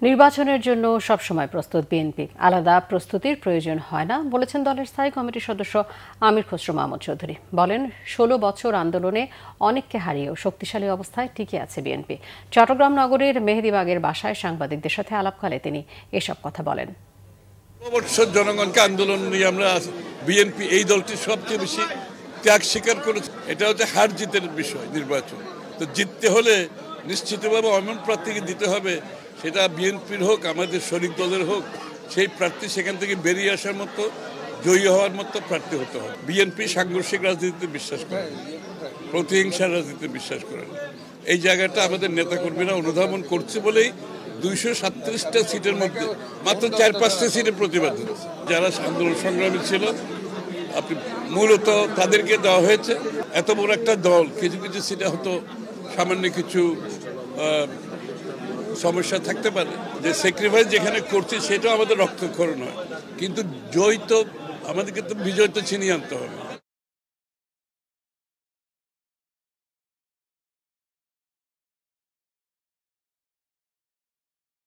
নির্বাচনের জন্য সবসময় প্রস্তুত বিএনপি, আলাদা প্রস্তুতির প্রয়োজন হয় না বলেছেন দলের স্থায়ী কমিটির সদস্য আমির খসরু মাহমুদ চৌধুরী। বলেন, ১৬ বছর আন্দোলনে অনেককে হারিয়েও শক্তিশালী অবস্থায় টিকে আছে বিএনপি। চট্টগ্রাম নগরের মেহেদীবাগের বাসায় সাংবাদিকদের সাথে আলাপকালে তিনি এসব কথা বলেন। বছর জনগণকে আন্দোলন নিয়ে আমরা বিএনপি এই দলটি সবচেয়ে বেশি ত্যাগ স্বীকার করেছে। এটা হচ্ছে হার জিতের বিষয়। নির্বাচন তো জিততে হলে নিশ্চিতভাবে এমন প্রার্থীকে দিতে হবে, সেটা বিএনপির হোক আমাদের শরিক দলের হোক, সেই প্রার্থী সেখান থেকে বেরিয়ে আসার মতো, জয়ী হওয়ার মতো প্রার্থী হতে হবে। বিএনপি সাংঘর্ষিক রাজনীতিতে বিশ্বাস করে, প্রতিহিংসার রাজনীতিতে বিশ্বাস করে না। এই জায়গাটা আমাদের নেতাকর্মীরা অনুধাবন করছে বলেই ২৩৭টা সিটের মধ্যে মাত্র ৪-৫টা সিটে প্রতিবাদ হয়েছে। যারা আন্দোলন সংগ্রামী ছিল আপনি মূলত তাদেরকে দেওয়া হয়েছে। এত বড় একটা দল, কিছু কিছু সিটে হয়তো সামান্য কিছু সমস্যা থাকতে পারে, যে স্যাক্রিফাইস যেখানে করছে সেটাও আমাদের রক্তক্ষরণ হয়, কিন্তু জয় তো আমাদেরকে তো বিজয় তো ছিনিয়ে আনতে হবে।